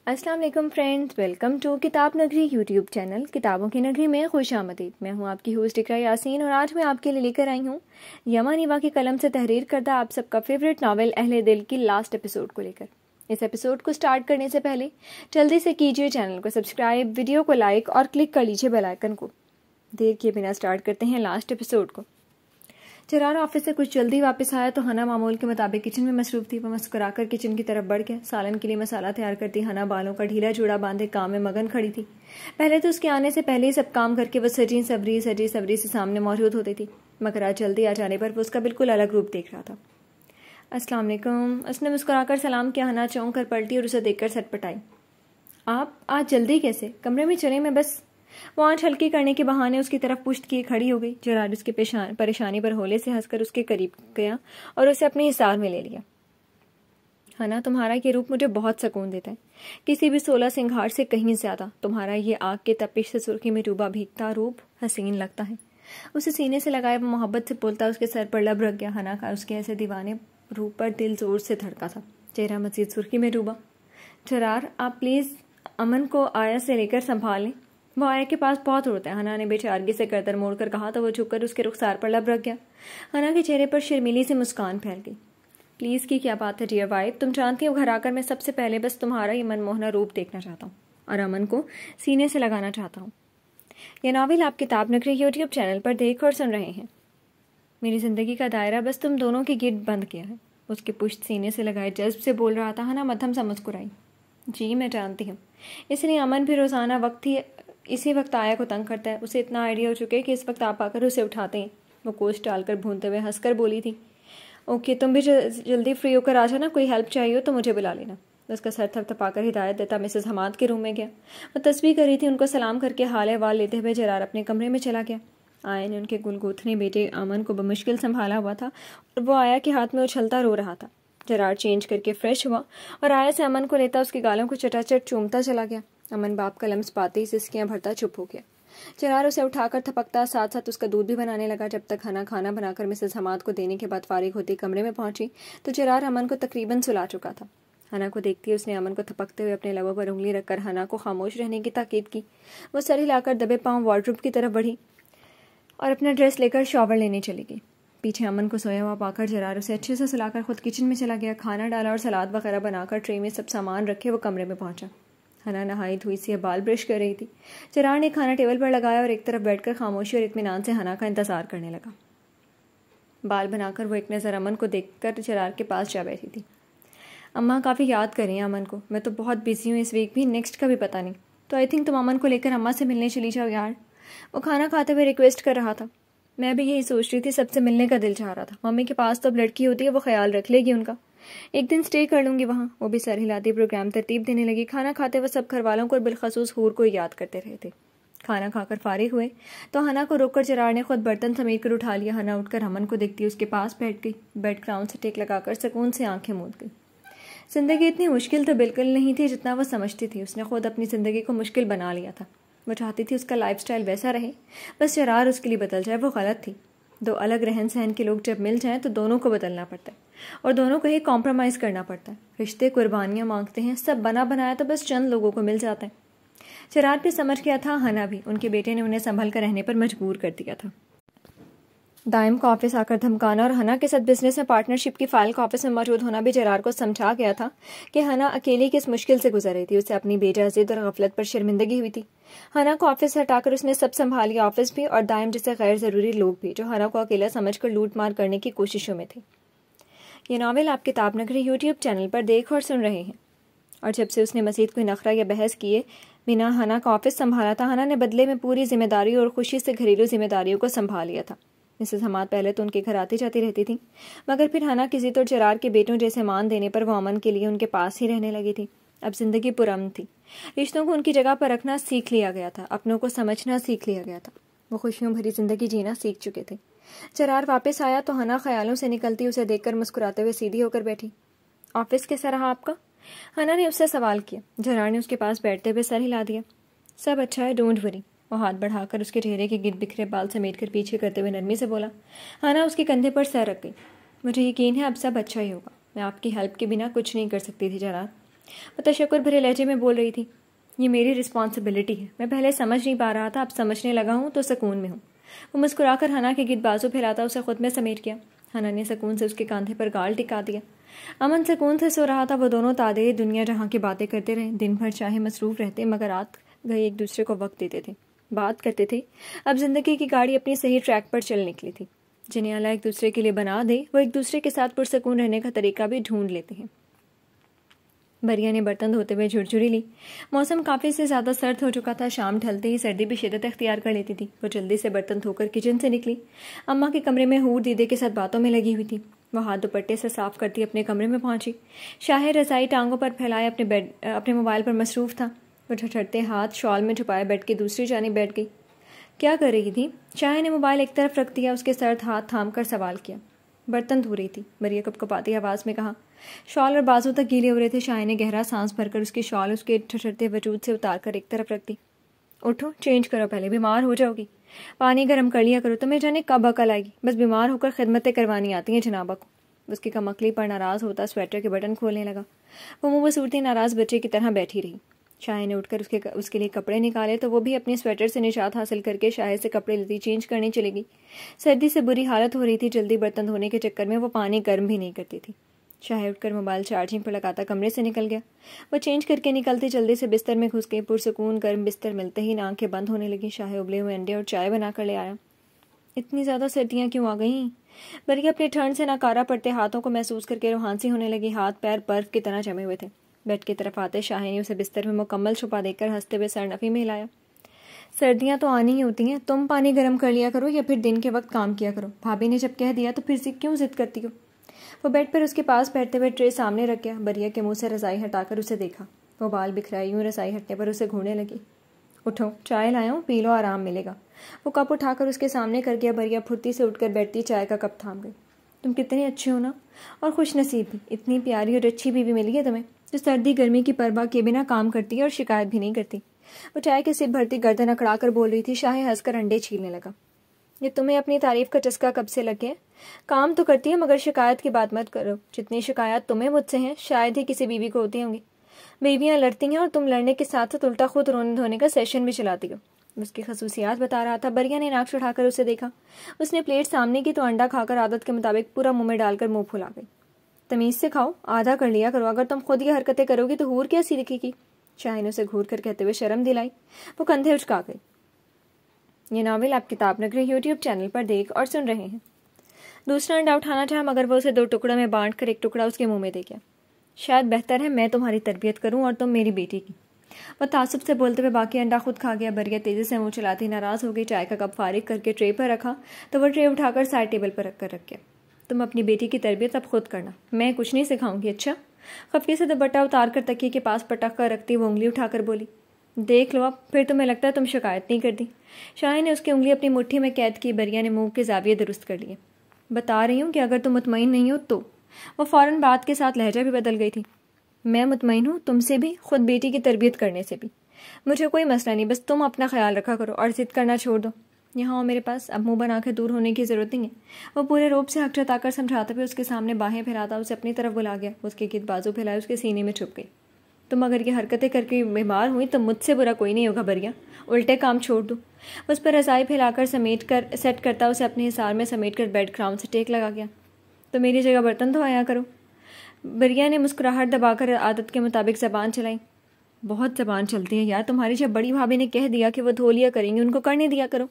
अस्सलाम वालेकुम friends, welcome to किताब नगरी यूट्यूब चैनल किताबों की नगरी में खुशामदीद। मैं हूं आपकी होस्ट इकरा यासीन और आज मैं आपके लिए लेकर आई हूं यमा निवा की कलम से तहरीर करदा आप सबका फेवरेट नावल अहले दिल की लास्ट एपिसोड को लेकर। इस एपिसोड को स्टार्ट करने से पहले जल्दी से कीजिए चैनल को सब्सक्राइब, वीडियो को लाइक और क्लिक कर लीजिए बेल आइकन को। देर किए बिना स्टार्ट करते हैं लास्ट एपिसोड को। चरार ऑफिस से कुछ जल्दी वापस आया तो हना मामूल के मुताबिक किचन में मसरूफ थी। वह मुस्कुराकर किचन की तरफ बढ़ गया। सालन के लिए मसाला तैयार करती हना बालों का ढीला जूड़ा बांधे काम में मगन खड़ी थी। पहले तो उसके आने से पहले ही सब काम करके वह सजी सबरी से सामने मौजूद होती थी, मगर आज जल्दी आ जाने पर वो उसका बिल्कुल अलग रूप देख रहा था। अस्सलाम वालेकुम, उसने मुस्कुराकर सलाम किया। हना चौंक कर पलटी और उसे देखकर सटपटाई। आप आज जल्दी कैसे? कमरे में चले, मैं बस। वो आंच हल्की करने के बहाने उसकी तरफ पुश्त किए खड़ी हो गई। जरार उसकी परेशानी पर होले से हंसकर उसके करीब गया और उसे अपने हिसार में ले लिया। हना, तुम्हारा ये रूप मुझे बहुत सुकून देता है, किसी भी 16 सिंगार से कहीं ज्यादा। तुम्हारा ये आग के तपिश से सुर्खी में डूबा भीगता रूप हसीन लगता है। उसे सीने से लगाए वो मोहब्बत से बोलता उसके सर पर लब रख गया। हना का उसके ऐसे दीवाने रूप पर दिल जोर से धड़का था। चेहरा मजीद सुर्खी में डूबा। जरार, आप प्लीज अमन को आया से लेकर संभाल लें, वो आया के पास बहुत रोता है। हना ने बेचारगी से गर्दन मोड़कर कहा तो वो झुककर उसके रुखसार पर लब रख गया। हना के चेहरे पर शर्मीली से मुस्कान फैल गई। प्लीज की क्या बात है डियर वाइफ, तुम जानती हो घर आकर मैं सबसे पहले बस तुम्हारा ये मनमोहना रूप देखना चाहता हूँ और अमन को सीने से लगाना चाहता हूँ। यह नावल आप किताब नगरी यूट्यूब चैनल पर देख और सुन रहे हैं। मेरी जिंदगी का दायरा बस तुम दोनों के गिर्द बंद किया है। उसके पुश्त सीने से लगाए जज्ब से बोल रहा था। हना मध्यम सा मुस्कुराई। जी मैं जानती हूँ, इसलिए अमन भी रोजाना इसी वक्त आया को तंग करता है। उसे इतना आइडिया हो चुके कि इस वक्त आप आकर उसे उठाते हैं। वो कोच डालकर भूनते हुए हंसकर बोली थी। ओके, तुम भी जल्दी फ्री होकर आ जाना, कोई हेल्प चाहिए हो तो मुझे बुला लेना। उसका सर थपथपाकर हिदायत देता मिसेस हमाद के रूम में गया। वो तस्बीह कर रही थी। उनको सलाम करके हाल अहवाल लेते हुए जरार अपने कमरे में चला गया। आया ने उनके गुलगोथने बेटे अमन को बमुश्किल संभाला हुआ था और वो आया के हाथ में उछलता रो रहा था। जरार चेंज करके फ्रेश हुआ और आया से अमन को लेता उसकी गालों को चटाचट चूमता चला गया। अमन बाप का लम्स पाते ही सिसकियां भरता चुप हो गया। जरार उसे उठाकर थपकता साथ साथ उसका दूध भी बनाने लगा। जब तक हना खाना बनाकर मिसेस हमाद को देने के बाद फारिग होती कमरे में पहुंची तो जरार अमन को तकरीबन सुला चुका था। हना को देखती उसने अमन को थपकते हुए अपने लबों पर उंगली रखकर हना को खामोश रहने की ताकीद की। वो सर हिलाकर दबे पांव वार्डरोब की तरफ बढ़ी और अपना ड्रेस लेकर शॉवर लेने चली गई। पीछे अमन को सोया हुआ पाकर जरार उसे अच्छे से सुलाकर खुद किचन में चला गया। खाना डाला और सलाद वगैरह बनाकर ट्रे में सब सामान रखे वो कमरे में पहुंचा। हना नहाई धोई सी बाल ब्रश कर रही थी। जरार ने खाना टेबल पर लगाया और एक तरफ बैठकर खामोशी और इत्मीनान से हना का इंतजार करने लगा। बाल बनाकर वो एक नज़र अमन को देखकर जरार के पास जा बैठी थी। अम्मा काफ़ी याद कर रही हैं अमन को, मैं तो बहुत बिजी हूँ इस वीक भी, नेक्स्ट का भी पता नहीं, तो आई थिंक तुम अमन को लेकर अम्मा से मिलने चली जाओ यार। वो खाना खाते हुए रिक्वेस्ट कर रहा था। मैं भी यही सोच रही थी, सबसे मिलने का दिल चाह रहा था। मम्मी के पास तो अब लड़की होती है, वो ख्याल रख लेगी उनका। एक दिन स्टे कर लूंगी वहाँ। वो भी सर हिलाती प्रोग्राम तरतीब देने लगी। खाना खाते वह सब घरवालों को और बिलखसूस हूर को याद करते रहे थे। खाना खाकर फारिग हुए तो हना को रोककर जरार ने खुद बर्तन समेट कर उठा लिया। हना उठकर अमन को देखती उसके पास बैठ गई। बेड ग्राउंड से टेक लगाकर सुकून से आंखें मूंद गई। जिंदगी इतनी मुश्किल तो बिल्कुल नहीं थी जितना वह समझती थी। उसने खुद अपनी जिंदगी को मुश्किल बना लिया था। वो चाहती थी उसका लाइफस्टाइल वैसा रहे, बस जरार उसके लिए बदल जाए। वो गलत थी। दो अलग रहन सहन के लोग जब मिल जाएं तो दोनों को बदलना पड़ता है और दोनों को ही कॉम्प्रोमाइज़ करना पड़ता है। रिश्ते कुर्बानियां मांगते हैं, सब बना बनाया तो बस चंद लोगों को मिल जाता है। जरार भी समझ गया था, हना भी। उनके बेटे ने उन्हें संभल कर रहने पर मजबूर कर दिया था। दाइम को ऑफिस आकर धमकाना और हना के साथ बिजनेस में पार्टनरशिप की फाइल का ऑफिस में मौजूद होना भी जरार को समझा गया था कि हना अकेली किस मुश्किल से गुजर रही थी। उसे अपनी बेजाजिद और गफलत पर शर्मिंदगी हुई थी। हना को ऑफिस से हटाकर उसने सब संभाल लिया, ऑफिस भी और दाइम जैसे गैर ज़रूरी लोग भी जो हना को अकेला समझकर लूट मार करने की कोशिशों में थे। ये नावल आप किताब नगरी यूट्यूब चैनल पर देख और सुन रहे हैं। और जब से उसने मजीद कोई नखरा या बहस किए बिना हना का ऑफिस संभाला था, हना ने बदले में पूरी जिम्मेदारी और खुशी से घरेलू जिम्मेदारियों को संभाल लिया था। मिसेस हमाद पहले तो उनके घर आती जाती रहती थी, मगर फिर हना की जिद और जरार के बेटों जैसे मान देने पर वो अमन के लिए उनके पास ही रहने लगी थी। अब जिंदगी पुरअमन थी। रिश्तों को उनकी जगह पर रखना सीख लिया गया था, अपनों को समझना सीख लिया गया था। वो खुशियों भरी जिंदगी जीना सीख चुके थे। जरार वापस आया तो हना ख्यालों से निकलती उसे देखकर मुस्कुराते हुए सीधी होकर बैठी। ऑफिस कैसा रहा आपका? हना ने उससे सवाल किया। जरार ने उसके पास बैठते हुए सर हिला दिया। सब अच्छा है, डोंट वरी। वो हाथ बढ़ाकर उसके चेहरे के गिर बिखरे बाल समेट कर पीछे करते हुए नरमी से बोला। हना उसके कंधे पर सर रख गई। मुझे यकीन है अब सब अच्छा ही होगा। मैं आपकी हेल्प के बिना कुछ नहीं कर सकती थी जरार। वो तशक्कुर भरे लहजे में बोल रही थी, ये मेरी रिस्पॉन्सिबिलिटी है, मैं पहले समझ नहीं पा रहा था, अब समझने लगा हूँ तो सुकून में हूँ। वो मुस्कुराकर हना के गिर्द बाजू फैलाता उसे खुद में समेट गया। हना ने सुकून से उसके कांधे पर गाल टिका दिया। अमन सुकून से सो रहा था। वो दोनों तादे दुनिया जहाँ की बातें करते रहे, दिन भर चाहे मसरूफ रहते मगर रात गए एक दूसरे को वक्त देते थे, बात करते थे। अब जिंदगी की गाड़ी अपनी सही ट्रैक पर चल निकली थी। जिन्हें अल्लाह एक दूसरे के लिए बना दे वो एक दूसरे के साथ पुरसकून रहने का तरीका भी ढूंढ लेते हैं। बरिया ने बर्तन धोते हुए झुरझुरी ली। मौसम काफ़ी से ज़्यादा सर्द हो चुका था। शाम ढलते ही सर्दी भी शिद्दत अख्तियार कर लेती थी। वो जल्दी से बर्तन धोकर किचन से निकली। अम्मा के कमरे में हूर दीदे के साथ बातों में लगी हुई थी। वह हाथ दुपट्टे से साफ करती अपने कमरे में पहुंची। शाहे रज़ाई टांगों पर फैलाए अपने मोबाइल पर मसरूफ़ था। वो झटझटते हाथ शॉल में छुपाए बेड की दूसरी जानिब बैठ गई। क्या कर रही थी? शाहे ने मोबाइल एक तरफ रख दिया, उसके सर्द हाथ थाम कर सवाल किया। बर्तन धो रही थी, बरिया कपकपाती आवाज़ में कहा। शॉल और बाजू तक गीले हो रहे थे। शाहे ने गहरा सांस भरकर उसकी शॉल उसके ठठरते वजूद से उतार कर एक तरफ रख दी। उठो, चेंज करो, पहले बीमार हो जाओगी। पानी गर्म कर लिया करो, तुम्हें जाने कब अकल आएगी। बस बीमार होकर खिदमतें करवानी आती हैं जनाबा को। उसकी कमकली पर नाराज़ होता स्वेटर के बटन खोलने लगा। वो मुँह बसूरती नाराज़ बच्चे की तरह बैठी रही। शाहे ने उठकर उसके लिए कपड़े निकाले तो वो भी अपने स्वेटर से निशात हासिल करके शाहे से कपड़े लेती चेंज करने चलेगी। सर्दी से बुरी हालत हो रही थी। जल्दी बर्तन धोने के चक्कर में वो पानी गर्म भी नहीं करती थी। शाहे उठकर मोबाइल चार्जिंग पर लगाता कमरे से निकल गया। वो चेंज करके निकलती जल्दी से बिस्तर में घुस गई। पुरसकून गर्म बिस्तर मिलते ही आंखें बंद होने लगी। शाहे उबले हुए अंडे और चाय बनाकर ले आया। इतनी ज़्यादा सर्दियाँ क्यों आ गईं? बल्कि अपने ठंड से नाकारा पड़ते हाथों को महसूस करके रूहानसी होने लगी। हाथ पैर बर्फ की तरह जमे हुए थे। बेड की तरफ आते शाहे ने उसे बिस्तर में मुकम्मल छुपा देकर हंसते हुए सरनफी में हिलाया। सर्दियाँ तो आनी ही होती हैं, तुम पानी गर्म कर लिया करो या फिर दिन के वक्त काम किया करो। भाभी ने जब कह दिया तो फिर क्यों जिद करती हो? वो बेड पर उसके पास बैठते हुए ट्रे सामने रख गया। बरिया के मुंह से रज़ाई हटाकर उसे देखा। वो बाल बिखराई यूं रज़ाई हटने पर उसे घूरने लगी। उठो, चाय लाया हूँ, पी लो, आराम मिलेगा। वो कप उठाकर उसके सामने कर गया। बरिया फुर्ती से उठकर बैठती चाय का कप थाम गई। तुम कितने अच्छे हो ना, और खुश नसीब भी। इतनी प्यारी और अच्छी बीवी मिली है तुम्हें जो सर्दी गर्मी की परवाह किए बिना काम करती है और शिकायत भी नहीं करती। वो चाय के सिप भरती गर्दन अकड़ा कर बोल रही थी। शाहे हंसकर अंडे छीलने लगा। ये तुम्हें अपनी तारीफ का चस्का कब से लग गया? काम तो करती है मगर शिकायत की बात मत करो। जितनी शिकायत तुम्हें मुझसे हैं शायद ही किसी बीवी को होती होंगी। बीवियाँ लड़ती हैं और तुम लड़ने के साथ साथ उल्टा खुद रोने धोने का सेशन भी चलाती हो। उसकी खसूसियात बता रहा था। बरिया ने नाक चढ़ाकर उसे देखा। उसने प्लेट सामने की तो अंडा खाकर आदत के मुताबिक पूरा मुंह में डालकर मुंह फुला गई। तमीज़ से खाओ, आधा कर लिया करो। अगर तुम खुद ये हरकतें करोगी तो हूर कैसी दिखेगी? शाहे ने उसे घूर कर कहते हुए शर्म दिलाई। वो कंधे उचका गई। ये नावल आप किताब नगरी यूट्यूब चैनल पर देख और सुन रहे हैं। दूसरा अंडा उठाना चाहा मगर वो उसे 2 टुकड़ों में बांट कर एक टुकड़ा उसके मुंह में दे गया। शायद बेहतर है मैं तुम्हारी तरबियत करूं और तुम मेरी बेटी की। वह तासुब से बोलते हुए बाकी अंडा खुद खा गया। बरिया तेजी से मुंह चलाती नाराज़ हो गई। चाय का कप फारिग करके ट्रे पर रखा तो वह ट्रे उठाकर साइड टेबल पर रख गया। तुम अपनी बेटी की तरबियत अब खुद करना, मैं कुछ नहीं सिखाऊंगी। अच्छा? खफके से दुपट्टा उतार कर तकिए के पास पटक कर रखती वो उंगली उठाकर बोली, देख लो अब, फिर तुम्हें लगता है तुम शिकायत नहीं करती। शाहे ने उसकी उंगली अपनी मुट्ठी में कैद की। बरिया ने मुंह के जाविये दुरुस्त कर लिए। बता रही हूँ कि अगर तुम मुतमईन नहीं हो तो। वह फ़ौरन बात के साथ लहजा भी बदल गई थी। मैं मुतमईन हूँ तुमसे भी, खुद बेटी की तरबियत करने से भी। मुझे कोई मसला नहीं, बस तुम अपना ख्याल रखा करो और जिद करना छोड़ दो। यहाँ हो मेरे पास, अब मुंह बना के दूर होने की ज़रूरत नहीं है। वो पूरे रूप से हक जताकर समझाते हुए उसके सामने बाहें फैलाता उसे अपनी तरफ बुला गया। उसके गिर्द बाजू फैलाए उसके सीने में छुप गई। तुम अगर ये हरकतें करके बीमार हुई तो मुझसे बुरा कोई नहीं होगा बरिया, उल्टे काम छोड़ दो। उस पर रज़ाई फैलाकर सेट करता उसे अपने हिसार में समेट कर बेड क्राउन से टेक लगा गया। तो मेरी जगह बर्तन धोया करो। बरिया ने मुस्कुराहट दबाकर आदत के मुताबिक ज़बान चलाई। बहुत ज़बान चलती है यार तुम्हारी। जब बड़ी भाभी ने कह दिया कि वो धो लिया करेंगी, उनको करने दिया करो।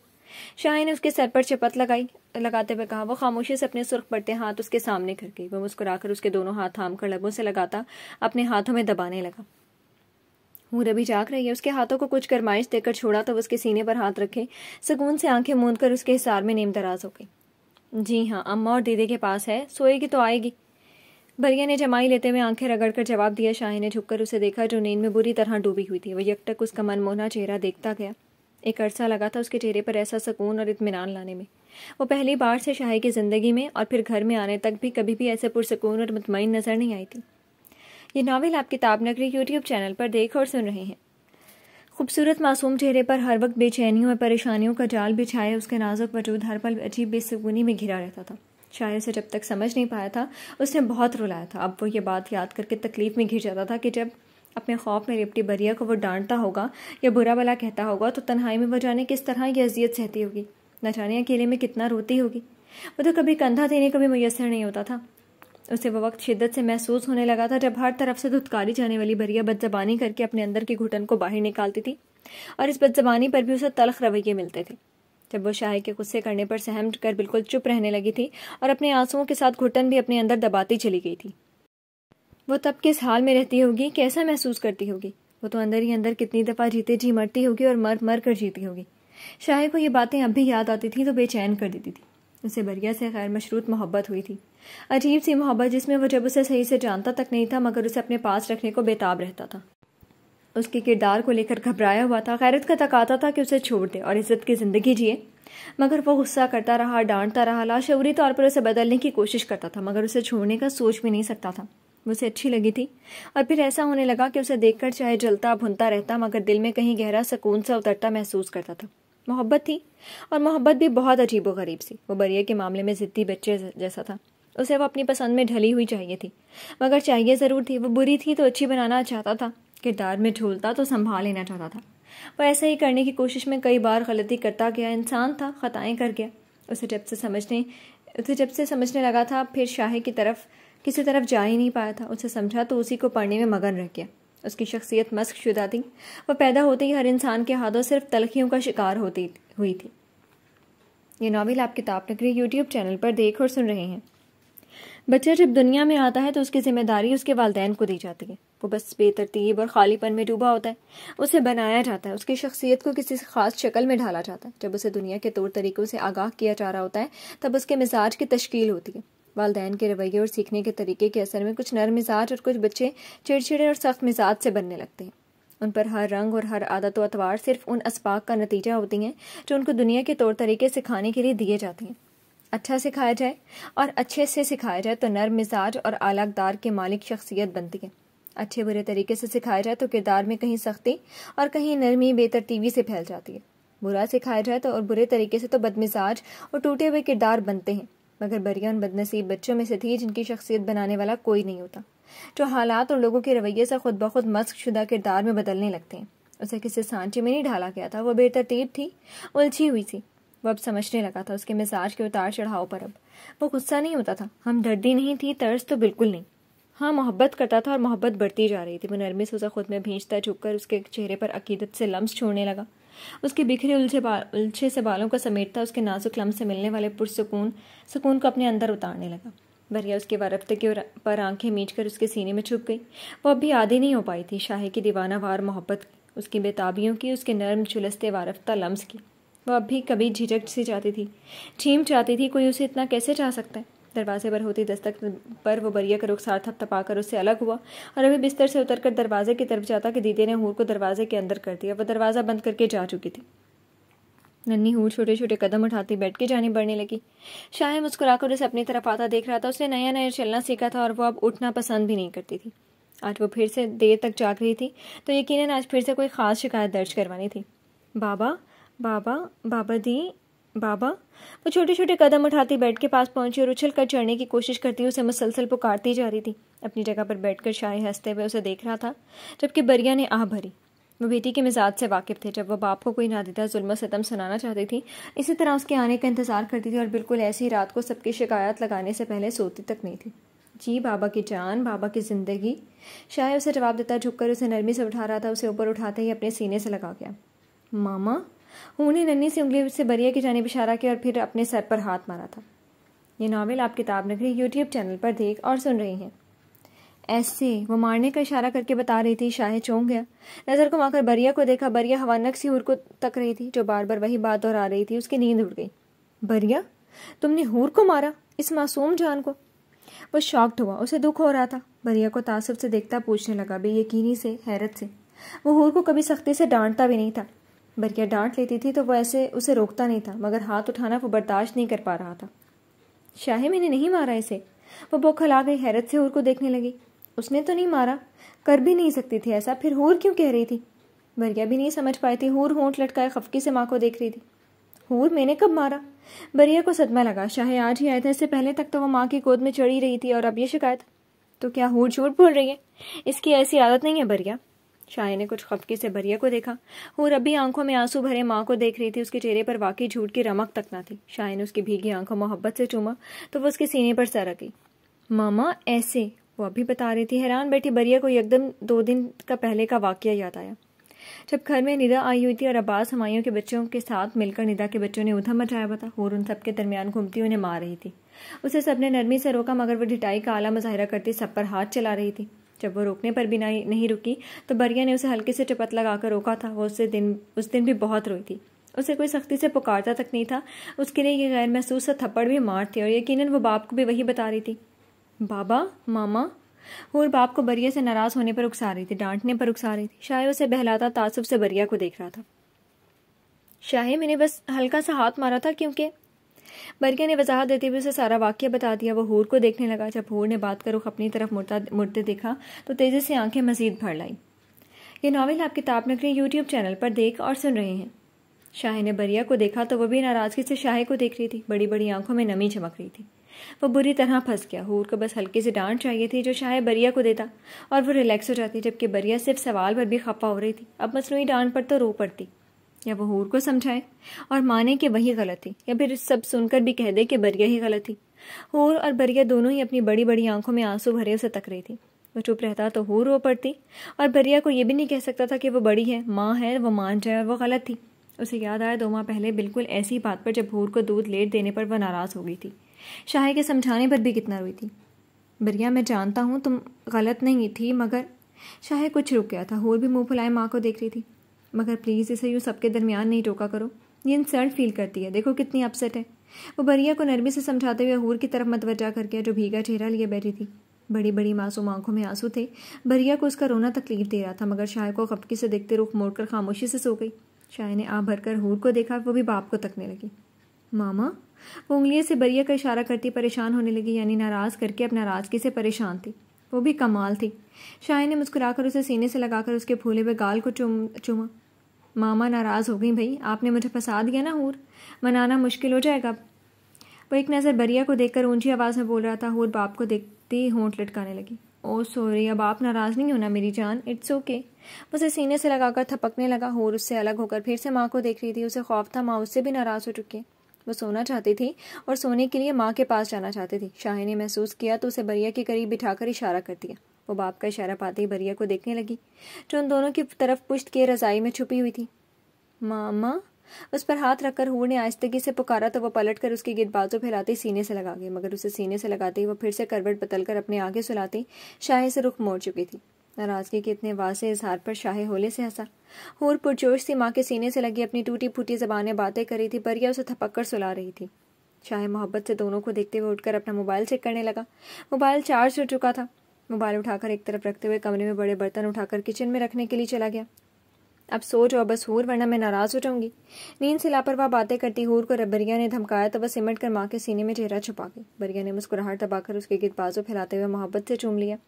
शाहे ने उसके सर पर चपत लगाते हुए कहा। वो खामोशी से अपने सुर्ख पड़ते हाथ उसके सामने कर गई। वो मुस्कुराकर उसके दोनों हाथ थाम कर लबों से लगाता अपने हाथों में दबाने लगा। हूर अभी जाग रही है। उसके हाथों को कुछ गरमाइश देकर छोड़ा तो उसके सीने पर हाथ रखे सुकून से आंखें मूंद कर उसके हिसार में नीम दराज हो गई। जी हाँ, अम्मा और दीदी के पास है, सोएगी तो आएगी। बरिया ने जमाई लेते हुए आंखें रगड़कर जवाब दिया। शाहे ने झुककर उसे देखा जो नींद में बुरी तरह डूबी हुई थी। वह यकटक उसका मनमोहना चेहरा देखता गया। एक अरसा लगा था उसके चेहरे पर ऐसा सुकून और इत्मीनान लाने में। वो पहली बार से शाहे की ज़िंदगी में और फिर घर में आने तक भी कभी भी ऐसे पुरसकून और मुतमईन नज़र नहीं आई थी। ये नावल आप किताब नगरी यूट्यूब चैनल पर देख और सुन रहे हैं। खूबसूरत मासूम चेहरे पर हर वक्त बेचैनियों और परेशानियों का जाल बिछाए उसके नाजुक वजूद हर पल अजीब बेसुकूनी में घिरा रहता था। शायर से जब तक समझ नहीं पाया था उसने बहुत रुलाया था। अब वो ये बात याद करके तकलीफ में घिर जाता था कि जब अपने खौफ में लिपटी बरिया को वो डांटता होगा या बुरा भला कहता होगा तो तन्हाई में वो जाने किस तरह की अजियत सहती होगी, न जाने अकेले में कितना रोती होगी। वो तो कभी कंधा देने को भी मुयस्सर नहीं होता था। उसे वो वक्त शिद्दत से महसूस होने लगा था जब हर तरफ से धुतकारी जाने वाली बरिया बदजबानी करके अपने अंदर की घुटन को बाहर निकालती थी, और इस बदजबानी पर भी उसे तल्ख रवैये मिलते थे। जब वो शाही के गुस्से करने पर सहम कर बिल्कुल चुप रहने लगी थी और अपने आंसुओं के साथ घुटन भी अपने अंदर दबाती चली गई थी, वो तब किस हाल में रहती होगी, कैसा महसूस करती होगी। वो तो अंदर ही अंदर कितनी दफ़ा जीते जी मरती होगी और मर मर कर जीती होगी। शाही को ये बातें अब भी याद आती थी तो बेचैन कर देती थी। उसे बरिया से गैर मशरूत मोहब्बत हुई थी, अजीब सी मोहब्बत जिसमें वो जब उसे सही से जानता तक नहीं था मगर उसे अपने पास रखने को बेताब रहता था। उसके किरदार को लेकर घबराया हुआ था, गैरत का तकाता था कि उसे छोड़ दे और इज्जत की ज़िंदगी जिए। मगर वो गुस्सा करता रहा, डांटता रहा, लाशऊरी तौर पर उसे बदलने की कोशिश करता था, मगर उसे छोड़ने का सोच भी नहीं सकता था। वो उसे अच्छी लगी थी और फिर ऐसा होने लगा कि उसे देखकर चाहे जलता भुनता रहता मगर दिल में कहीं गहरा सुकून सा उतरता महसूस करता था। मोहब्बत थी, और मोहब्बत भी बहुत अजीब व गरीब सी। वो बरिया के मामले में ज़िद्दी बच्चे जैसा था। उसे वो अपनी पसंद में ढली हुई चाहिए थी, मगर चाहिए ज़रूर थी। वो बुरी थी तो अच्छी बनाना चाहता था, किरदार में झूलता तो संभाल लेना चाहता था। वो ऐसा ही करने की कोशिश में कई बार गलती करता गया। इंसान था, ख़ताएँ कर गया। उसे जब से समझने लगा था फिर शाही की तरफ किसी तरफ जा ही नहीं पाया था। उसे समझा तो उसी को पढ़ने में मगन रह गया। उसकी शख्सियत मस्क शुदा थी। वह पैदा होते ही हर इंसान के हाथों सिर्फ तलखियों का शिकार हुई थी। ये नावल आप किताब नगरी यूट्यूब चैनल पर देख और सुन रहे हैं। बच्चा जब दुनिया में आता है तो उसकी जिम्मेदारी उसके वालिदैन को दी जाती है। वो बस बेतरतीब और खालीपन में डूबा होता है। उसे बनाया जाता है, उसकी शख्सियत को किसी खास शक्ल में ढाला जाता है। जब उसे दुनिया के तौर तरीकों से आगाह किया जा रहा होता है तब उसके मिजाज की तश्कील होती है। वालिदैन के रवैये और सीखने के तरीके के असर में कुछ नरम मिजाज और कुछ बच्चे चिड़चिड़े और सख्त मिजाज से बनने लगते हैं। उन पर हर रंग और हर आदत व अतवार सिर्फ उन असबाक का नतीजा होती हैं जो उनको दुनिया के तौर तरीके सिखाने के लिए दिए जाते हैं। अच्छा सिखाया जाए और अच्छे से सिखाया जाए तो नरम मिजाज और आलाकदार के मालिक शख्सियत बनती है। अच्छे बुरे तरीके से सिखाया जाए तो किरदार में कहीं सख्ती और कहीं नरमी बेतरतीबी से फैल जाती है। बुरा सिखाया जाए तो और बुरे तरीके से तो बदमिजाज और टूटे हुए किरदार बनते हैं। मगर बरिया उन बदनसीब बच्चों में से थी जिनकी शख्सियत बनाने वाला कोई नहीं होता, जो हालात और लोगों के रवैये से खुद ब खुद मस्क शुदा किरदार में बदलने लगते हैं। उसे किसी सांचे में नहीं ढाला गया था। वो बेतरतीब थी, उलझी हुई थी। वो अब समझने लगा था उसके मिजाज के उतार चढ़ाव पर। अब वो गुस्सा नहीं होता था, हमदर्दी नहीं थी, तर्स तो बिल्कुल नहीं। हाँ, मोहब्बत करता था और मोहब्बत बढ़ती जा रही थी। वो नरमी से उसे खुद में भींचता झुककर उसके चेहरे पर अकीदत से लम्स छोड़ने लगा। उसके बिखरे उलझे से बालों को समेटता उसके नाजुक लम्स से मिलने वाले सुकून को अपने अंदर उतारने लगा। बरिया उसके वारफ्ते के पर आंखें मींचकर उसके सीने में छुप गई। वो अब भी आधी नहीं हो पाई थी शाही की दीवानावार मोहब्बत की, उसकी बेताबियों की, उसके नर्म झुलसते वारफ्ता लम्स की। वो अब भी कभी झिझक सी जाती थी, छीम चाहती थी कोई उसे इतना कैसे चाह सकता है। दरवाजे पर होती दस्तक पर वो बरिया का रुखसार थपथपाकर उससे अलग हुआ और अभी बिस्तर से उतरकर दरवाजे की तरफ जाता कि दीदी ने हूर को दरवाजे के अंदर कर दिया। वह दरवाज़ा बंद करके जा चुकी थी। नन्ही हूर छोटे छोटे कदम उठाती बेड की जाने बढ़ने लगी। शायद मुस्कुराकर उसे अपनी तरफ आता देख रहा था। उसने नया नया चलना सीखा था और वो अब उठना पसंद भी नहीं करती थी। आज वो फिर से देर तक जाग रही थी तो यकीनन आज फिर से कोई ख़ास शिकायत दर्ज करवानी थी। बाबा बाबा बाबा दी बाबा। वो छोटे छोटे कदम उठाती बेड के पास पहुंची और उछल कर चढ़ने की कोशिश करती उसे मुसलसल पुकारती जा रही थी। अपनी जगह पर बैठकर शाही हंसते हुए उसे देख रहा था जबकि बरिया ने आह भरी। वो बेटी के मिजाज से वाकिफ थे। जब वह बाप को कोई नादिदा जुल्म सितम सुनाना चाहती थी इसी तरह उसके आने का इंतजार करती थी और बिल्कुल ऐसी रात को सबकी शिकायत लगाने से पहले सोती तक नहीं थी। जी बाबा की जान, बाबा की जिंदगी। शायद उसे जवाब देता झुककर उसे नरमी से उठा रहा था। उसे ऊपर उठाते ही अपने सीने से लगा गया। मामा। उन्हें नन्ही सी उंगली से बरिया की जानिब इशारा किया और फिर अपने सर पर हाथ मारा था। ये नावल आप किताब नगरी यूट्यूब चैनल पर देख और सुन रही हैं। ऐसे वो मारने का इशारा करके बता रही थी। शाहे चौंक गया, नजर को माकर बरिया को देखा। बरिया हवानक सी हूर को तक रही थी जो बार बार वही बात दोहरा रही थी। उसकी नींद उड़ गई। बरिया, तुमने हूर को मारा, इस मासूम जान को? वो शॉक्ड हुआ, उसे दुख हो रहा था। बरिया को तासुब से देखता पूछने लगा, बेयकीनी से, हैरत से। वो हूर को कभी सख्ती से डांटता भी नहीं था। बरिया डांट लेती थी तो वो ऐसे उसे रोकता नहीं था, मगर हाथ उठाना वो बर्दाश्त नहीं कर पा रहा था। शाहे, मैंने नहीं मारा इसे। वो बौखला गई, हैरत से हूर को देखने लगी। उसने तो नहीं मारा, कर भी नहीं सकती थी ऐसा, फिर हूर क्यों कह रही थी? बरिया भी नहीं समझ पाई थी। हूर होंठ लटकाए खफकी से माँ को देख रही थी। हूर, मैंने कब मारा? बरिया को सदमा लगा। शाहे आज ही आए थे, इससे पहले तक तो वो माँ की गोद में चढ़ी रही थी और अब ये शिकायत। तो क्या हूर झूठ बोल रही है? इसकी ऐसी आदत नहीं है बरिया। शाहे ने कुछ खफकी से बरिया को देखा। हूर अभी आंखों में आंसू भरे माँ को देख रही थी। उसके चेहरे पर वाकई झूठ की रमक तक न थी। शाहे ने उसकी भीगी आंखों मोहब्बत से चूमा तो वो उसके सीने पर सरक गई। मामा ऐसे, वो अभी बता रही थी। हैरान बैठी बरिया को एकदम 2 दिन का पहले का वाकया याद आया, जब घर में निदा आई हुई थी और अब्बास हमायूं के बच्चों के साथ मिलकर निदा के बच्चों ने उधम मचाया हुआ था। हूर उन सबके दरमियान घूमती उन्हें मार रही थी। उसे सबने नरमी से रोका, मगर वो ढिठाई का आला मुजाहिरा करती सब पर हाथ चला रही थी। जब वो रोकने पर भी नहीं रुकी तो बरिया ने उसे हल्के से चपत लगाकर रोका था। वो उस दिन भी बहुत रोई थी। उसे कोई सख्ती से पुकारता तक नहीं था। उसके लिए ये गैर महसूस सा थप्पड़ भी मार थी और यकीनन वो बाप को भी वही बता रही थी। बाबा, मामा। हूर बाप को बरिया से नाराज होने पर उकसा रही थी, डांटने पर उकसा रही थी। शाहे उसे बहलाता तासुब से बरिया को देख रहा था। शाहे, मैंने बस हल्का सा हाथ मारा था क्योंकि बरिया ने वजाहत देते हुए उसे सारा वाकया बता दिया। वो हूर को देखने लगा। जब हूर ने बात का रुख अपनी तरफ मुड़ते देखा तो तेजी से आंखें मजीद भर लाई। ये नावल आप किताब नगरी यूट्यूब चैनल पर देख और सुन रहे हैं। शाहे ने बरिया को देखा तो वह भी नाराजगी से शाहे को देख रही थी। बड़ी बड़ी आंखों में नमी चमक रही थी। वो बुरी तरह फंस गया। हूर को बस हल्की सी डांट चाहिए थी जो शाहे बरिया को देता और वो रिलैक्स हो जाती, जबकि बरिया सिर्फ सवाल पर भी खफा हो रही थी। अब मसनूई डांट पर तो रो पड़ती। या वो हूर को समझाए और माने कि वही गलत थी, या फिर सब सुनकर भी कह दे कि बरिया ही गलत थी। हूर और बरिया दोनों ही अपनी बड़ी बड़ी आंखों में आंसू भरे उसे तक रही थी। वो चुप रहता तो हूर रो पड़ती और बरिया को ये भी नहीं कह सकता था कि वो बड़ी है, माँ है, वो मान जाए और वो गलत थी। उसे याद आया 2 माह पहले बिल्कुल ऐसी बात पर जब हूर को दूध लेट देने पर वह नाराज़ हो गई थी। शाहे के समझाने पर भी कितना रोई थी। बरिया, मैं जानता हूँ तुम गलत नहीं थी, मगर शाहे कुछ रुक गया था। हूर भी मुंह फुलाए माँ को देख रही थी। मगर प्लीज़ इसे यूँ सबके दरमियान नहीं टोका करो, ये इंसल्ट फील करती है। देखो कितनी अपसेट है। वो बरिया को नरमी से समझाते हुए हूर की तरफ मतवज्जा कर गया, जो भीगा चेहरा लिए बैठी थी। बड़ी बड़ी मासूम आंखों में आंसू थे। बरिया को उसका रोना तकलीफ दे रहा था, मगर शाहे को खपकी से देखते रुख मोड़कर खामोशी से सो गई। शाहे ने आ भरकर हूर को देखा। वो भी बाप को तकने लगी। मामा, वो उंगलियों से बरिया का इशारा करती परेशान होने लगी, यानी नाराज़ करके अब नाराज़गी से परेशान थी। वो भी कमाल थी। शाहे ने मुस्कुराकर उसे सीने से लगाकर उसके फूले हुए गाल को चूमा। मामा नाराज़ हो गई भाई, आपने मुझे फंसा दिया ना हूर, मनाना मुश्किल हो जाएगा अब। वो एक नज़र बरिया को देखकर ऊंची आवाज़ में बोल रहा था। हूर बाप को देखते ही होंठ लटकाने लगी। ओ सॉरी, अब आप नाराज़ नहीं होना मेरी जान, इट्स ओके। उसे सीने से लगाकर थपकने लगा। हूर उससे अलग होकर फिर से माँ को देख रही थी। उसे खौफ था माँ उससे भी नाराज़ हो चुकी है। वो सोना चाहती थी और सोने के लिए माँ के पास जाना चाहती थी। शाहे ने महसूस किया तो उसे बरिया के करीब बिठाकर इशारा कर दिया। वो बाप का इशारा पाते ही बरिया को देखने लगी, जो उन दोनों की तरफ पुश्त किए रज़ाई में छुपी हुई थी। मामा, उस पर हाथ रखकर हूर ने आहिस्तगी से पुकारा तो वह पलटकर उसके गिर्द बाजू फैलाते सीने से लगा गई, मगर उसे सीने से लगाते ही वह फिर से करवट बदलकर अपने आगे सुलाती शाहे से रुख मोड़ चुकी थी। नाराजगी के इतने वाज़ेह इजहार पर शाहे होले से हंसा। हूर पुरजोश सी माँ के सीने से लगी अपनी टूटी फूटी ज़बानें बातें कर रही थी। बरिया उसे थपक कर सुला रही थी। शाहे मोहब्बत से दोनों को देखते हुए उठकर अपना मोबाइल चेक करने लगा। मोबाइल चार्ज हो चुका था। मोबाइल उठाकर एक तरफ रखते हुए कमरे में बड़े बर्तन उठाकर किचन में रखने के लिए चला गया। अब सो जाओ बस हूर, वरना मैं नाराज़ हो जाऊंगी। नींद से लापरवाह बातें करती हूर को बरिया ने धमकाया तो वह सिमट कर माँ के सीने में चेहरा छुपा गई। बरिया ने मुस्कुराहट दबाकर उसके गिर्द बाजू फैलाते हुए मोहब्बत से चूम लिया।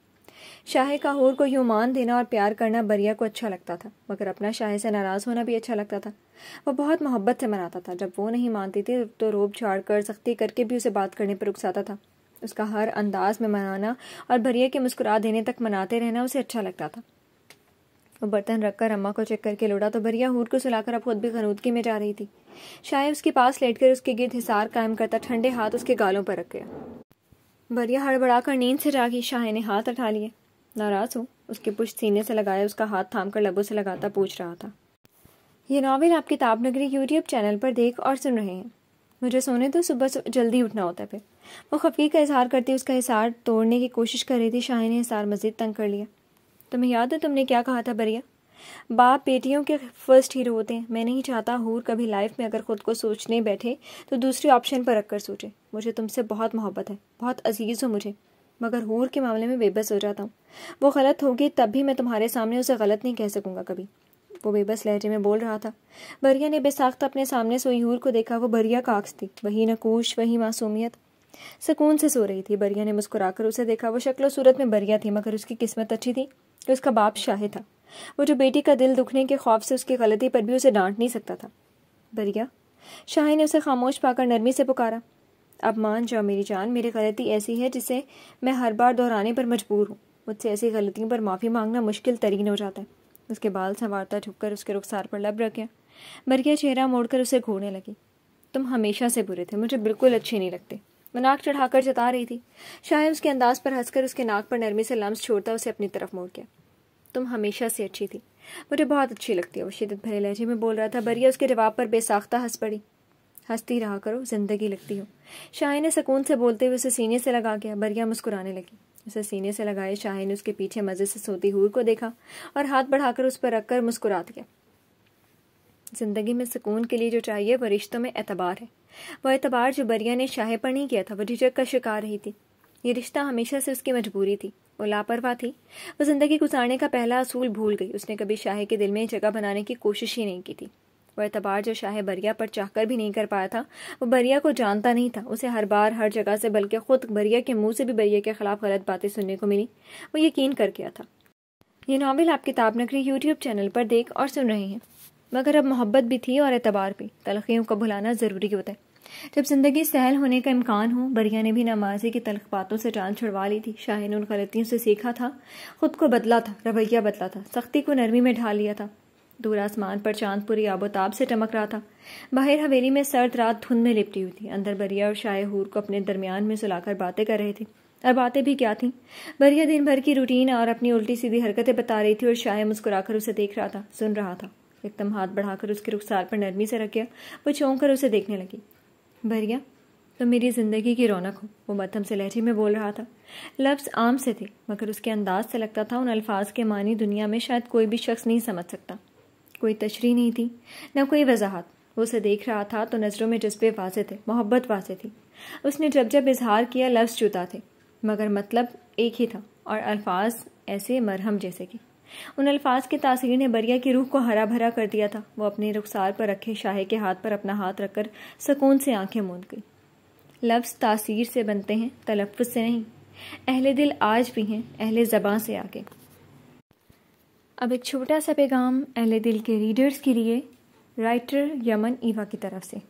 शाहे का हूर को यूं मान देना और प्यार करना बरिया को अच्छा लगता था, मगर अपना शाहे से नाराज़ होना भी अच्छा लगता था। वह बहुत मोहब्बत से मनाता था। जब वो नहीं मानती थी तो रोब झाड़ कर सख्ती करके भी उसे बात करने पर उकसाता था। उसका हर अंदाज में मनाना और बरिया के मुस्कुरा देने तक मनाते रहना उसे अच्छा लगता था। वो बर्तन रखकर अम्मा को चेक करके लौटा तो बरिया हूर को सुलाकर अब खुद भी खनूदगी में जा रही थी। शाहे उसके पास लेटकर उसके गिर्द हिसार कायम करता ठंडे हाथ उसके गालों पर रख गया। बरिया हड़बड़ाकर नींद से जागी। शाहे ने हाथ उठा लिए। नाराज़ हो? उसके पुश्त सीने से लगाया उसका हाथ थामकर लबों से लगाता पूछ रहा था। ये नावल आप किताब नगरी यूट्यूब चैनल पर देख और सुन रहे हैं। मुझे सोने तो सुबह जल्दी उठना होता है। फिर वो खफगी का इजहार करती उसका हिसार तोड़ने की कोशिश कर रही थी। शाहे ने हिसार मज़ीद तंग कर लिया। तुम्हें याद है तुमने क्या कहा था बरिया? बाप बेटियों के फर्स्ट हीरो होते हैं। मैं नहीं चाहता हूर कभी लाइफ में अगर खुद को सोचने बैठे तो दूसरी ऑप्शन पर रखकर सोचे। मुझे तुमसे बहुत मोहब्बत है, बहुत अजीज़ हो मुझे, मगर हूर के मामले में बेबस हो जाता हूँ। वो गलत होगी तब भी मैं तुम्हारे सामने उसे गलत नहीं कह सकूँगा कभी। वो बेबस लहजे में बोल रहा था। बरिया ने बेसाख्त अपने सामने सोई हूर को देखा। वो बरिया का अक्स थी, वही नकूश, वही मासूमियत। सुकून से सो रही थी। बरिया ने मुस्कुराकर उसे देखा। वो शक्ल सूरत में बरिया थी, मगर उसकी किस्मत अच्छी थी कि उसका बाप शाहे था, वो जो बेटी का दिल दुखने के खौफ से उसकी गलती पर भी उसे डांट नहीं सकता था। बरिया, शाहे ने उसे खामोश पाकर नरमी से पुकारा। अब मान जाओ मेरी जान, मेरी गलती ऐसी है जिसे मैं हर बार दोहराने पर मजबूर हूँ। मुझसे ऐसी गलतियों पर माफ़ी मांगना मुश्किल तरीन हो जाता है। उसके बाल संवारता झुककर उसके रुखसार पर लब रख गया। बरिया चेहरा मोड़कर उसे घूरने लगी। तुम हमेशा से बुरे थे, मुझे बिल्कुल अच्छे नहीं लगते, वो नाक चढ़ाकर जता रही थी। शायद उसके अंदाज पर हंसकर उसके नाक पर नरमी से लम्स छोड़ता उसे अपनी तरफ मोड़ गया। तुम हमेशा से अच्छी थी, मुझे बहुत अच्छी लगती है, वो शिद्दत भरे लहजे में बोल रहा था। बरिया उसके जवाब पर बेसाख्ता हंस पड़ी। हंसती रहा करो, जिंदगी लगती हो, शाहिन ने सुकून से बोलते हुए उसे सीने से लगा गया। बरिया मुस्कुराने लगी। उसे सीने से लगाए शाहिन ने उसके पीछे मजे से सोती हूर को देखा और हाथ बढ़ाकर उस पर रखकर मुस्कुरा दिया। जिंदगी में सुकून के लिए जो चाहिए वह रिश्तों में एतबार है। वह एतबार जो बरिया ने शाहे पर नहीं किया था, वह झिझक का शिकार रही थी। ये रिश्ता हमेशा से उसकी मजबूरी थी। वो लापरवाह थी। वो जिंदगी गुजारने का पहला असूल भूल गई। उसने कभी शाहे के दिल में जगह बनाने की कोशिश ही नहीं की थी। वह एतबार जो शाहे बरिया पर चाहकर भी नहीं कर पाया था, वो बरिया को जानता नहीं था। उसे हर बार हर जगह से, बल्कि खुद बरिया के मुंह से भी बरिया के खिलाफ गलत बातें सुनने को मिली। वो यकीन कर गया था। ये नावल आप किताब नगरी यूट्यूब चैनल पर देख और सुन रहे हैं, मगर अब मोहब्बत भी थी और एतबार भी। तलखियों को भुलाना ज़रूरी होता है जब जिंदगी सहल होने का इम्कान हो। बरिया ने भी नमाजी की तल्ख बातों से जान छुड़वा ली थी। शाहे ने उन गलतियों से सीखा था, खुद को बदला था, रवैया बदला था, सख्ती को नरमी में ढाल लिया था। दूर आसमान पर चांद पूरी आबोताब से चमक रहा था। बाहर हवेली में सर्द रात धुंध में लिपटी हुई थी। अंदर बरिया और शाहे हूर को अपने दरमियान में सुलाकर बातें कर रहे थे। और बातें भी क्या थीं। बरिया दिन भर की रूटीन और अपनी उल्टी सीधी हरकतें बता रही थी और शाहे मुस्कुराकर उसे देख रहा था, सुन रहा था। एकदम हाथ बढ़ाकर उसके रुखसार पर नरमी से रख गया। वो चौंक कर उसे देखने लगी। बरिया, तो मेरी जिंदगी की रौनक हो, वो मध्यम से लहजे में बोल रहा था। लफ्ज़ आम से थे, मगर उसके अंदाज से लगता था उन अल्फाज के मानी दुनिया में शायद कोई भी शख्स नहीं समझ सकता। कोई तशरीह नहीं थी, न कोई वजाहत। वो उसे देख रहा था तो नज़रों में जज्बे वाज़े थे, मोहब्बत वाज़े थी। उसने जब जब इजहार किया लफ्ज़ जुदा थे, मगर मतलब एक ही था और अल्फाज ऐसे मरहम जैसे कि। उन अल्फाज की तासीर ने बरिया की रूह को हरा भरा कर दिया था। वो अपने रुखसार पर रखे शाहे के हाथ पर अपना हाथ रखकर सुकून से आंखें मूंद गई। लफ्ज़ तासीर से बनते हैं, तलफ़्फ़ुज़ से नहीं। अहले दिल आज भी हैं, अहले ज़बां से आगे। अब एक छोटा सा पैगाम अहले दिल के रीडर्स के लिए, राइटर यमन ईवा की तरफ से।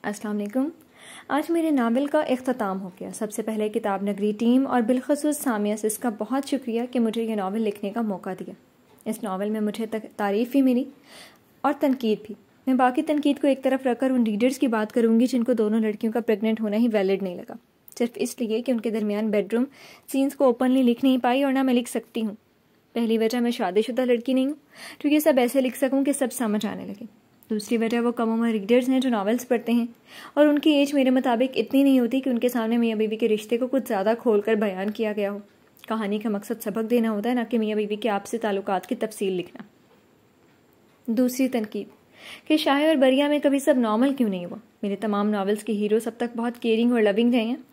अस्सलाम वालेकुम। आज मेरे नावल का इख्तिताम हो गया। सबसे पहले किताब नगरी टीम और बिलखसूस सामिया सिस का बहुत शुक्रिया कि मुझे ये नावल लिखने का मौका दिया। इस नावल में मुझे तारीफ़ भी मिली और तनकीद भी। मैं बाकी तनकीद को एक तरफ रखकर उन रीडर्स की बात करूँगी जिनको दोनों लड़कियों का प्रेग्नेंट होना ही वैलिड नहीं लगा, सिर्फ इसलिए कि उनके दरमियान बेडरूम सीन्स को ओपनली लिख नहीं पाई और ना मैं लिख सकती हूँ। पहली वजह, मैं शादीशुदा लड़की नहीं हूँ तो ये सब ऐसे लिख सकूँ कि सब समझ आने लगे। दूसरी वजह, वो कम उम्र रीडर्स हैं जो नावल्स पढ़ते हैं और उनकी एज मेरे मुताबिक इतनी नहीं होती कि उनके सामने मियाँ बीवी के रिश्ते को कुछ ज़्यादा खोलकर बयान किया गया हो। कहानी का मकसद सबक देना होता है, ना कि मियाँ बीवी के आपसी ताल्लुकात की तफसील लिखना। दूसरी तनकीद कि शाहे और बरिया में कभी सब नॉर्मल क्यों नहीं हुआ। मेरे तमाम नावल्स के हीरो सब तक बहुत केयरिंग और लविंग रहे हैं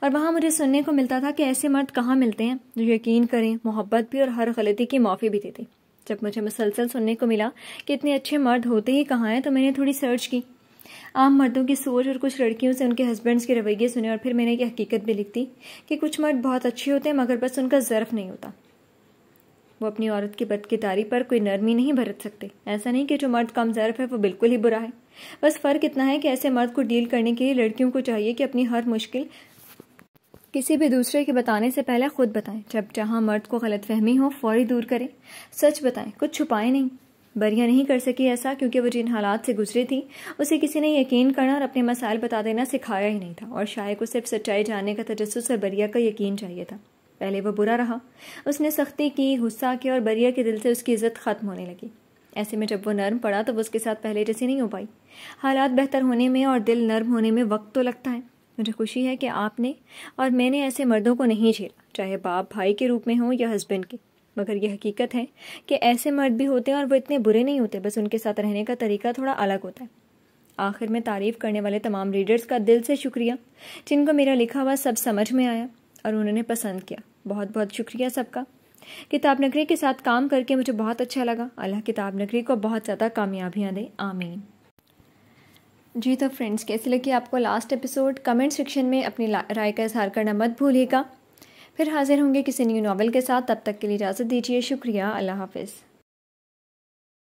और वहाँ मुझे सुनने को मिलता था कि ऐसे मर्द कहाँ मिलते हैं जो यकीन करें, मोहब्बत भी और हर गलती की माफ़ी भी देते। जब मुझे मुसलसल सुनने को मिला कि इतने अच्छे मर्द होते ही कहाँ हैं, तो मैंने थोड़ी सर्च की, आम मर्दों की सोच और कुछ लड़कियों से उनके हस्बैंड्स के रवैये सुने और फिर मैंने ये हकीकत भी लिख दी कि कुछ मर्द बहुत अच्छे होते हैं मगर बस उनका ज़र्फ नहीं होता। वो अपनी औरत की बदकिरदारी पर कोई नरमी नहीं बरत सकते। ऐसा नहीं कि जो मर्द कम ज़र्फ है वो बिल्कुल ही बुरा है। बस फ़र्क इतना है कि ऐसे मर्द को डील करने के लिए लड़कियों को चाहिए कि अपनी हर मुश्किल किसी भी दूसरे के बताने से पहले खुद बताएं। जब जहाँ मर्द को गलतफहमी हो फौरी दूर करें, सच बताएं, कुछ छुपाएं नहीं। बरिया नहीं कर सकी ऐसा क्योंकि वो जिन हालात से गुजरी थी उसे किसी ने यकीन करना और अपने मसाइल बता देना सिखाया ही नहीं था और शायद को सिर्फ सच्चाई जानने का तजस्सुस और बरिया का यकीन चाहिए था। पहले वो बुरा रहा, उसने सख्ती की, गुस्सा किया और बरिया के दिल से उसकी इज्जत ख़त्म होने लगी। ऐसे में जब वो नर्म पड़ा तो वो उसके साथ पहले जैसी नहीं हो पाई। हालात बेहतर होने में और दिल नर्म होने में वक्त तो लगता है। मुझे खुशी है कि आपने और मैंने ऐसे मर्दों को नहीं झेला, चाहे बाप भाई के रूप में हो या हस्बैंड के। मगर यह हकीकत है कि ऐसे मर्द भी होते हैं और वो इतने बुरे नहीं होते, बस उनके साथ रहने का तरीका थोड़ा अलग होता है। आखिर में तारीफ़ करने वाले तमाम रीडर्स का दिल से शुक्रिया जिनको मेरा लिखा हुआ सब समझ में आया और उन्होंने पसंद किया। बहुत बहुत शुक्रिया सबका। किताब नगरी के साथ काम करके मुझे बहुत अच्छा लगा। अल्लाह किताब नगरी को बहुत ज़्यादा कामयाबियाँ दे, आमीन। जी तो फ्रेंड्स, कैसी लगी आपको लास्ट एपिसोड? कमेंट सेक्शन में अपनी राय का इजहार करना मत भूलिएगा। फिर हाजिर होंगे किसी न्यू नॉवल के साथ। तब तक के लिए इजाज़त दीजिए। शुक्रिया। अल्लाह हाफ़िज़।